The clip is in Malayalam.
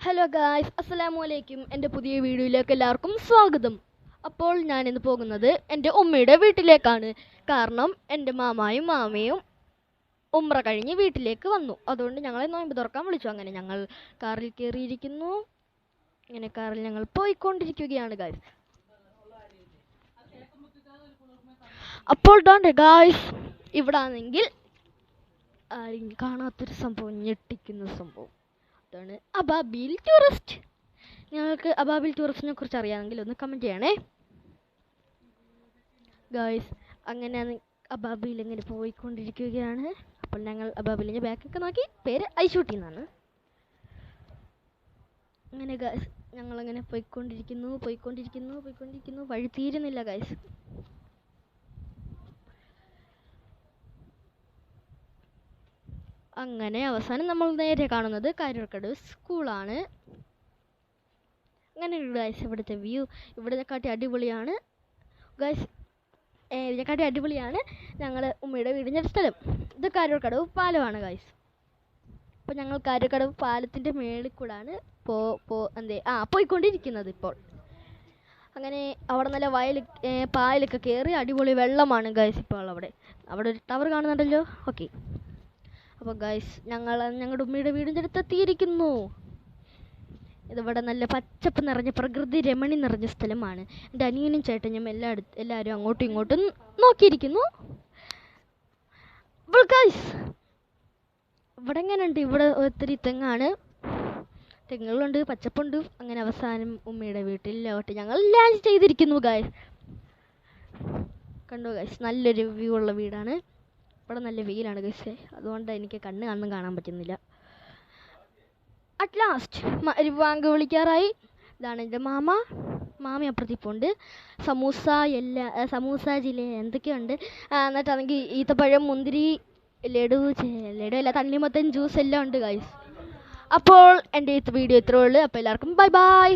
ഹലോ ഗായ്സ്, അസ്സലാമു അലൈക്കും. എൻ്റെ പുതിയ വീഡിയോയിലേക്ക് എല്ലാവർക്കും സ്വാഗതം. അപ്പോൾ ഞാനിന്ന് പോകുന്നത് എൻ്റെ ഉമ്മയുടെ വീട്ടിലേക്കാണ്. കാരണം എൻ്റെ മാമായും മാമയും ഉംറ കഴിഞ്ഞ് വീട്ടിലേക്ക് വന്നു. അതുകൊണ്ട് ഞങ്ങളെ നോയമ്പ് തുറക്കാൻ വിളിച്ചു. അങ്ങനെ ഞങ്ങൾ കാറിൽ കയറിയിരിക്കുന്നു. ഇങ്ങനെ കാറിൽ ഞങ്ങൾ പോയിക്കൊണ്ടിരിക്കുകയാണ് ഗായ്സ്. അപ്പോൾ ഗായ്സ്, ഇവിടെ ആണെങ്കിൽ ആരും കാണാത്തൊരു സംഭവം, ഞെട്ടിക്കുന്ന സംഭവം. അതാണ് അബാബിൽ ടൂറിസ്റ്റ്. നിങ്ങൾക്ക് അബാബിൽ ടൂറിസ്റ്റിനെ കുറിച്ച് അറിയാമെങ്കിൽ ഒന്ന് കമൻറ്റ് ചെയ്യണേ ഗായ്സ്. അങ്ങനെ അബാബിൽ ഇങ്ങനെ പോയിക്കൊണ്ടിരിക്കുകയാണ്. അപ്പോൾ ഞങ്ങൾ അബാബിലിൻ്റെ ബാക്കൊക്കെ നോക്കി, പേര് ഐഷൂട്ടി എന്നാണ്. അങ്ങനെ ഗായ്സ് ഞങ്ങളങ്ങനെ പോയിക്കൊണ്ടിരിക്കുന്നു. വഴി തീരുന്നില്ല ഗായ്സ്. അങ്ങനെ അവസാനം നമ്മൾ നേരെ കാണുന്നത് കാരിക്കടവ് സ്കൂളാണ്. അങ്ങനെ ഗൈസ് ഇവിടുത്തെ വ്യൂ ഇവിടത്തെക്കാട്ടി അടിപൊളിയാണ് ഗൈസ്. ഇതിനെക്കാട്ടി അടിപൊളിയാണ് ഞങ്ങൾ ഉമ്മയുടെ വീടിൻ്റെ സ്ഥലം. ഇത് കാരിക്കടവ് പാലമാണ് ഗൈസ്. അപ്പോൾ ഞങ്ങൾ കാരിക്കടവ് പാലത്തിൻ്റെ മേളിൽ കൂടാണ് പോയിക്കൊണ്ടിരിക്കുന്നത് ഇപ്പോൾ. അങ്ങനെ അവിടെ നല്ല പായലൊക്കെ കയറി അടിപൊളി വെള്ളമാണ് ഗൈസ്. ഇപ്പോൾ അവിടെ ഒരു ടവർ കാണുന്നുണ്ടല്ലോ. ഓക്കെ, അപ്പോൾ ഗൈസ് ഞങ്ങളുടെ ഉമ്മയുടെ വീടിൻ്റെ അടുത്ത് എത്തിയിരിക്കുന്നു. ഇതിവിടെ നല്ല പച്ചപ്പ് നിറഞ്ഞ പ്രകൃതി രമണി നിറഞ്ഞ സ്ഥലമാണ്. എൻ്റെ അനിയനും ചേട്ടനും എല്ലാവരും അങ്ങോട്ടും ഇങ്ങോട്ടും നോക്കിയിരിക്കുന്നു. അപ്പോൾ ഗൈസ് ഇവിടെ എങ്ങനെയുണ്ട്? ഇവിടെ ഒത്തിരി തെങ്ങുകളുണ്ട്, പച്ചപ്പുണ്ട്. അങ്ങനെ അവസാനം ഉമ്മയുടെ വീട്ടിലോട്ട് ഞങ്ങൾ ലാൻഡ് ചെയ്തിരിക്കുന്നു ഗൈസ്. കണ്ടോ ഗൈസ്, നല്ലൊരു വ്യൂ ഉള്ള വീടാണ്. ഇവിടെ നല്ല വെയിലാണ് ഗൈസ്, അതുകൊണ്ട് എനിക്ക് കണ്ണൊന്നും കാണാൻ പറ്റുന്നില്ല. അറ്റ് ലാസ്റ്റ് ഒരു ബാങ്ക് വിളിക്കാറായി. ഇതാണ് എൻ്റെ മാമി അപ്പുറത്തിപ്പുണ്ട്. സമൂസ ജില്ല എന്തൊക്കെയുണ്ട്. എന്നിട്ടാണെങ്കിൽ ഈത്തപ്പഴം, മുന്തിരി, ലഡു അല്ല, തണ്ണിമത്തൻ ജ്യൂസ് എല്ലാം ഉണ്ട് ഗൈസ്. അപ്പോൾ എൻ്റെ വീഡിയോ ഇത്രയേ ഉള്ളൂ. അപ്പോൾ എല്ലാവർക്കും ബൈ ബൈ.